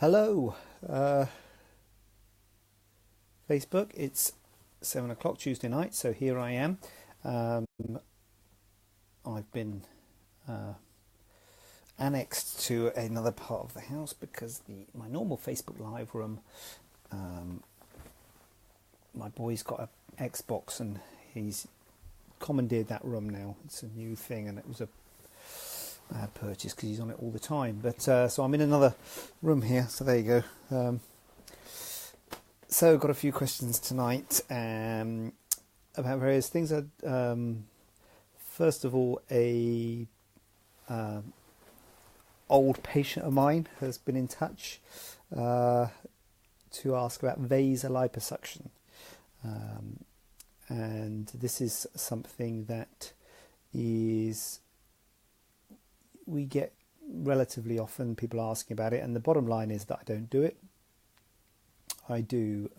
Hello, Facebook. It's 7 o'clock Tuesday night, so here I am. Um, I've been annexed to another part of the house because my normal Facebook Live room, my boy's got an Xbox and he's commandeered that room now. It's a new thing, and it was a bad purchase because he's on it all the time. But so I'm in another room here. So there you go. So got a few questions tonight about various things. First of all, a old patient of mine has been in touch to ask about VASER liposuction, and this is something that we get relatively often, people asking about it, and the bottom line is that I don't do it. I do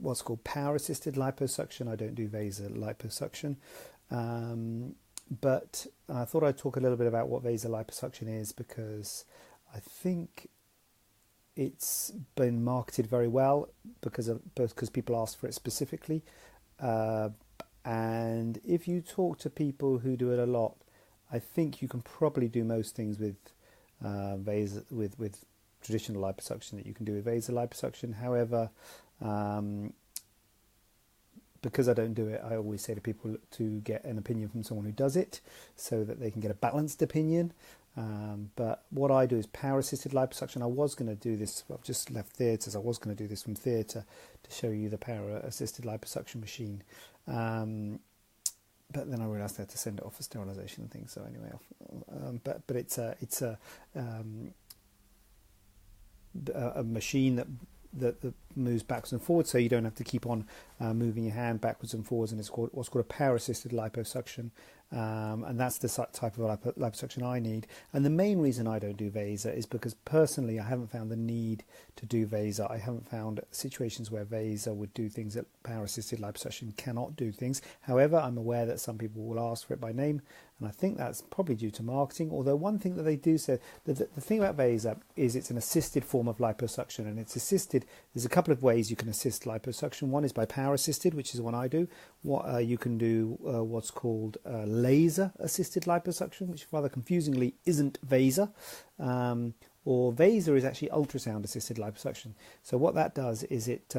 what's called power-assisted liposuction. I don't do VASER liposuction, but I thought I'd talk a little bit about what VASER liposuction is, because I think it's been marketed very well because people asked for it specifically, and if you talk to people who do it a lot, I think you can probably do most things with VASER, with traditional liposuction that you can do with VASER liposuction. However, because I don't do it, I always say to people to get an opinion from someone who does it so that they can get a balanced opinion. But what I do is power-assisted liposuction. I was going to do this, I've just left theatres, I was going to do this from theatre to show you the power-assisted liposuction machine. But then I realised I had to send it off for sterilisation and things. So anyway, but it's a machine that moves backwards and forwards, so you don't have to keep on moving your hand backwards and forwards, and it's what's called a power-assisted liposuction, and that's the type of liposuction I need. And the main reason I don't do VASER is because personally I haven't found the need to do VASER. I haven't found situations where VASER would do things that power-assisted liposuction cannot do things. However, I'm aware that some people will ask for it by name, and I think that's probably due to marketing. Although one thing that they do say, the thing about VASER is it's an assisted form of liposuction, and it's assisted. There's a couple of ways you can assist liposuction. One is by power assisted, which is the one I do. You can do what's called laser assisted liposuction, which rather confusingly isn't VASER. Or VASER is actually ultrasound assisted liposuction. So what that does is it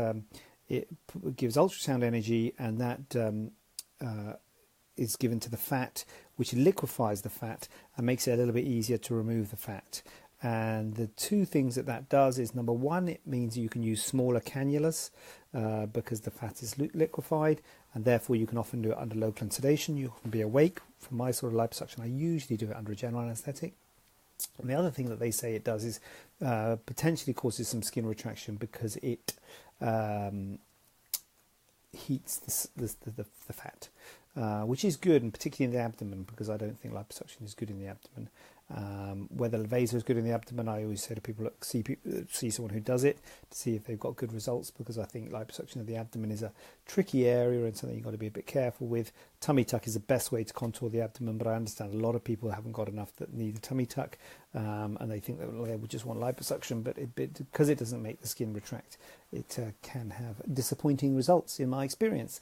gives ultrasound energy, and that is given to the fat, which liquefies the fat and makes it a little bit easier to remove the fat. And the two things that does is, number one, it means you can use smaller cannulas because the fat is liquefied, and therefore you can often do it under local sedation. You can be awake. For my sort of liposuction, I usually do it under a general anaesthetic. And the other thing that they say it does is potentially causes some skin retraction because it heats the fat, which is good, and particularly in the abdomen, because I don't think liposuction is good in the abdomen. Whether VASER is good in the abdomen, I always say to people, look, see someone who does it to see if they've got good results, because I think liposuction of the abdomen is a tricky area and something you've got to be a bit careful with. Tummy tuck is the best way to contour the abdomen, but I understand a lot of people haven't got enough that need a tummy tuck, and they think that they would just want liposuction, but because it doesn't make the skin retract, it can have disappointing results in my experience.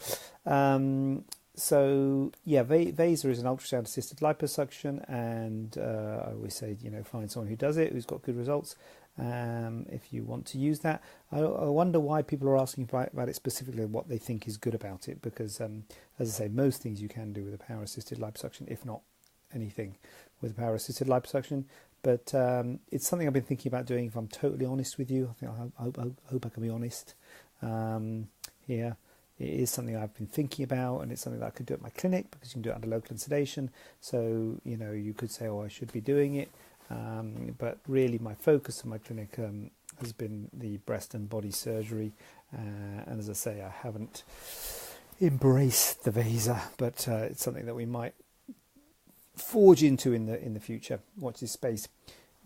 So yeah, VASER is an ultrasound assisted liposuction, and I always say, find someone who does it, who's got good results, if you want to use that. I wonder why people are asking about it specifically, what they think is good about it, because as I say, most things you can do with a power assisted liposuction, if not anything with a power assisted liposuction. But it's something I've been thinking about doing, if I'm totally honest with you. I hope I can be honest here. It is something I've been thinking about, and it's something that I could do at my clinic, because you can do it under local sedation. So, you could say, oh, I should be doing it. But really my focus in my clinic has been the breast and body surgery. And as I say, I haven't embraced the VASER, but it's something that we might forge into in the future. Watch this space.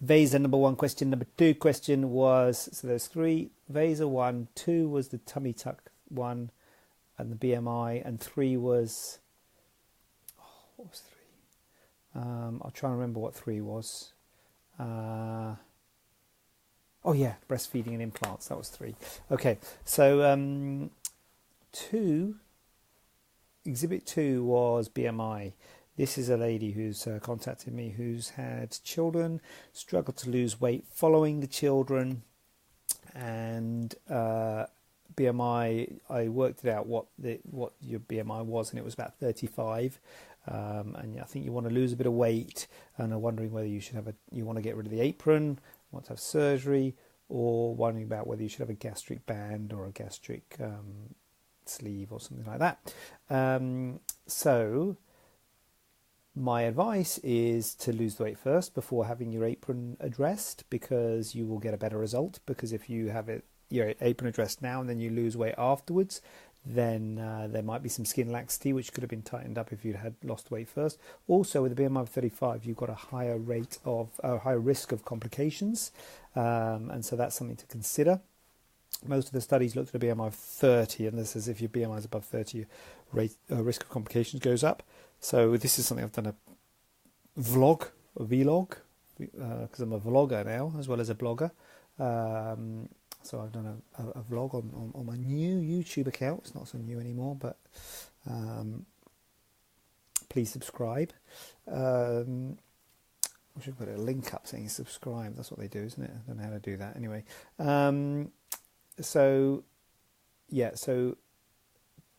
VASER number one question. Number two question was, so there's three. VASER 1, 2 was the tummy tuck one, and the BMI, and 3 was, what was 3? I'll try and remember what 3 was. Oh yeah, breastfeeding and implants. That was 3. Okay, so 2, exhibit 2 was BMI. This is a lady who's contacted me who's had children, struggled to lose weight following the children, and BMI. I worked it out what your BMI was, and it was about 35. And I think you want to lose a bit of weight, and are wondering whether you should you want to get rid of the apron, want to have surgery, or wondering about whether you should have a gastric band or a gastric sleeve or something like that. So my advice is to lose the weight first before having your apron addressed, because you will get a better result. Because if you have your apron addressed now and then you lose weight afterwards, then there might be some skin laxity which could have been tightened up if you had lost weight first. Also, with a BMI of 35, you've got a higher risk of complications, and so that's something to consider. Most of the studies looked at a BMI of 30, and this is if your BMI is above 30, your risk of complications goes up. So this is something I've done a vlog, because I'm a vlogger now as well as a blogger. So I've done a vlog on my new YouTube account. It's not so new anymore, but please subscribe. I should put a link up saying subscribe. That's what they do, isn't it? I don't know how to do that. Anyway, so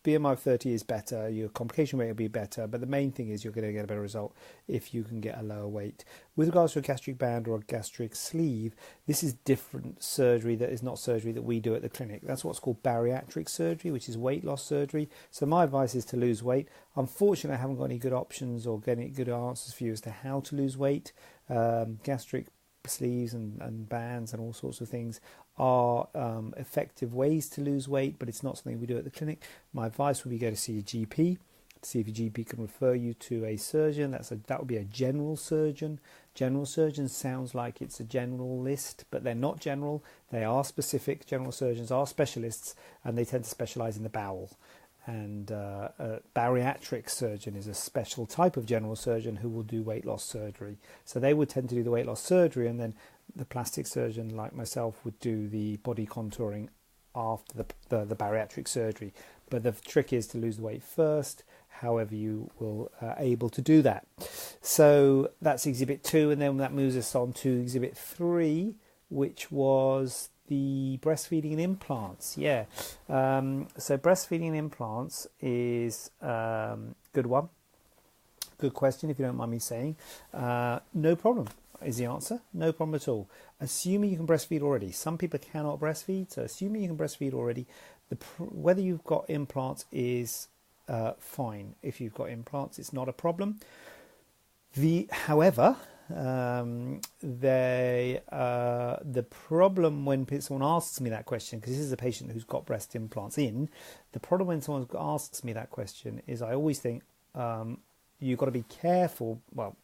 BMI of 30 is better, your complication rate will be better, but the main thing is you're going to get a better result if you can get a lower weight. With regards to a gastric band or a gastric sleeve, this is different surgery that is not surgery that we do at the clinic. That's what's called bariatric surgery, which is weight loss surgery. So my advice is to lose weight. Unfortunately, I haven't got any good options or any good answers for you as to how to lose weight. Gastric sleeves and bands and all sorts of things are effective ways to lose weight, but it's not something we do at the clinic. My advice would be go to see your GP, to see if your GP can refer you to a surgeon. That would be a general surgeon. General surgeon sounds like it's a general list, but they're not general. They are specific. General surgeons are specialists, and they tend to specialize in the bowel. And a bariatric surgeon is a special type of general surgeon who will do weight loss surgery. So they would tend to do the weight loss surgery, and then the plastic surgeon like myself would do the body contouring after the bariatric surgery. But the trick is to lose the weight first, however you will able to do that. So that's exhibit 2, and then that moves us on to exhibit 3, which was the breastfeeding and implants. So breastfeeding and implants is good one. Good question, if you don't mind me saying. No problem is the answer. No problem at all. Assuming you can breastfeed already. Some people cannot breastfeed, so assuming you can breastfeed already, whether you've got implants is fine. If you've got implants, it's not a problem. However, the problem when someone asks me that question, because this is a patient who's got breast implants in, the problem when someone asks me that question is I always think you've got to be careful. Well,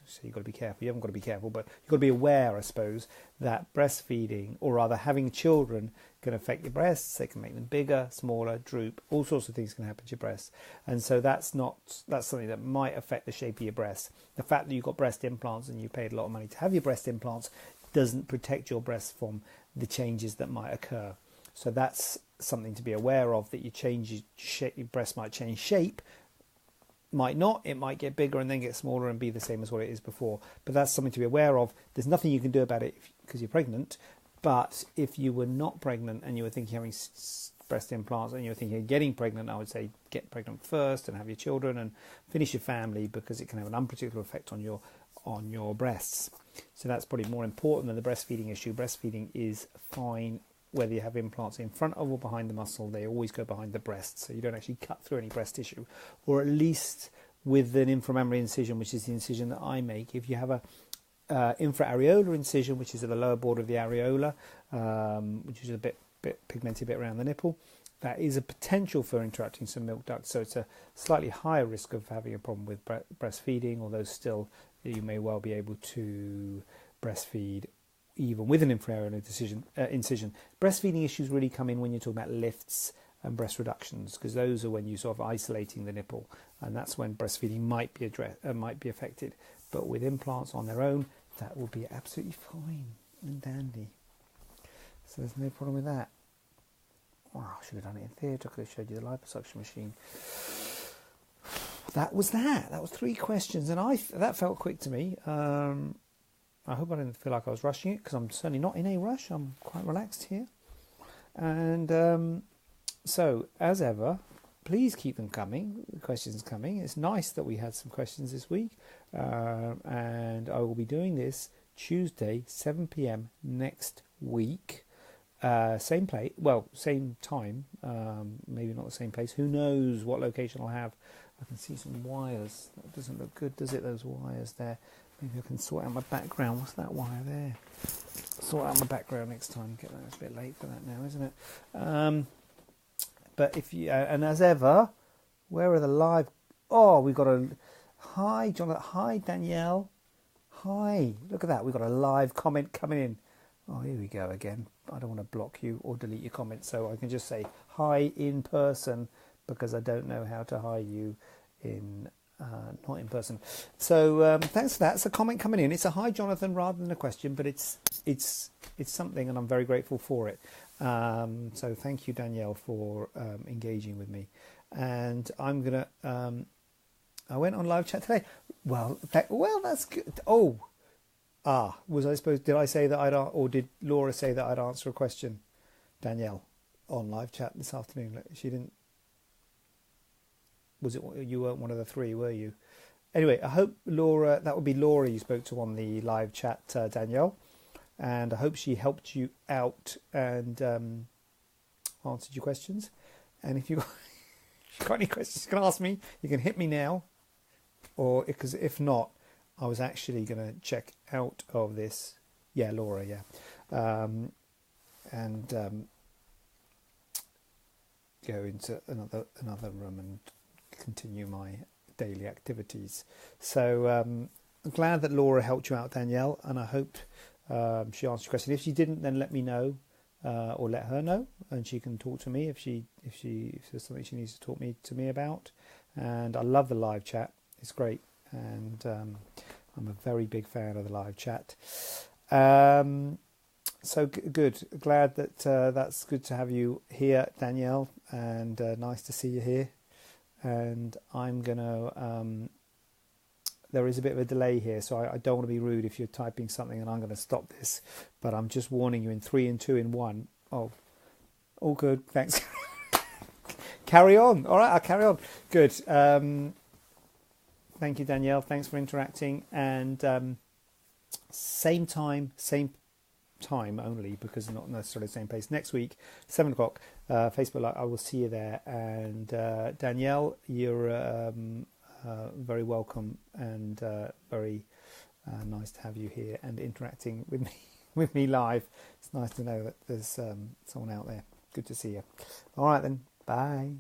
so you've got to be careful. You haven't got to be careful, but you've got to be aware, I suppose, that breastfeeding, or rather having children, can affect your breasts. They can make them bigger, smaller, droop. All sorts of things can happen to your breasts, and so that's something that might affect the shape of your breasts. The fact that you've got breast implants and you paid a lot of money to have your breast implants doesn't protect your breasts from the changes that might occur. So that's something to be aware of. That your breast might change shape. Might not, it might get bigger and then get smaller and be the same as what it is before. But that's something to be aware of. There's nothing you can do about it because you're pregnant. But if you were not pregnant and you were thinking of having breast implants and you were thinking of getting pregnant, I would say get pregnant first and have your children and finish your family, because it can have an unpredictable effect on your breasts. So that's probably more important than the breastfeeding issue. Breastfeeding is fine whether you have implants in front of or behind the muscle. They always go behind the breast, so you don't actually cut through any breast tissue, or at least with an inframammary incision, which is the incision that I make. If you have a infraareolar incision, which is at the lower border of the areola, which is a bit pigmented bit around the nipple, that is a potential for interrupting some milk ducts, so it's a slightly higher risk of having a problem with breastfeeding, although still you may well be able to breastfeed even with an infraareolar incision. Breastfeeding issues really come in when you're talking about lifts, and breast reductions, because those are when you're sort of isolating the nipple, and that's when breastfeeding might be affected. But with implants on their own, that will be absolutely fine and dandy. So there's no problem with that. Wow, I should have done it in theatre. I could have showed you the liposuction machine. That was 3 questions, and that felt quick to me. I hope I didn't feel like I was rushing it, because I'm certainly not in a rush. I'm quite relaxed here. And so, as ever, please keep them coming, the questions coming. It's nice that we had some questions this week. And I will be doing this Tuesday, 7 p.m. next week. Same place, well, same time, maybe not the same place. Who knows what location I'll have. I can see some wires. That doesn't look good, does it, those wires there? Maybe I can sort out my background. What's that wire there? Sort out my background next time. Get that. It's a bit late for that now, isn't it? But if you, and as ever, where are the live? Oh, we've got a, hi, Jonathan. Hi, Danielle. Hi. Look at that. We've got a live comment coming in. Oh, here we go again. I don't want to block you or delete your comments, so I can just say hi in person, because I don't know how to hi you in not in person. So thanks for that. It's a comment coming in. It's a hi, Jonathan, rather than a question, but it's something, and I'm very grateful for it. So thank you, Danielle, for engaging with me. And I'm gonna. I went on live chat today. Well, that's good. Oh. Was I supposed? Did I say that or did Laura say that I'd answer a question, Danielle, on live chat this afternoon? She didn't. Was it you? Weren't one of the 3, were you? Anyway, I hope Laura. That would be Laura you spoke to on the live chat, Danielle, and I hope she helped you out and answered your questions. And if you got any questions you can ask me, you can hit me now, or because if not. I was actually going to check out of this. Yeah, Laura, yeah. And go into another room and continue my daily activities. So I'm glad that Laura helped you out, Danielle, and I hope she answered your question. If she didn't, then let me know, or let her know, and she can talk to me if there's something she needs to talk to me about. And I love the live chat. It's great. And I'm a very big fan of the live chat. So good. Glad that that's good to have you here, Danielle, and nice to see you here. And I'm gonna. There is a bit of a delay here, so I don't want to be rude if you're typing something, and I'm going to stop this. But I'm just warning you in 3 and 2 in 1. Oh, all good. Thanks. Carry on. All right, I'll carry on. Good. Thank you, Danielle. Thanks for interacting. And same time only, because not necessarily the same place. Next week, 7 o'clock, Facebook Live. I will see you there. And Danielle, you're very welcome, and very nice to have you here and interacting with me live. It's nice to know that there's someone out there. Good to see you. All right then. Bye.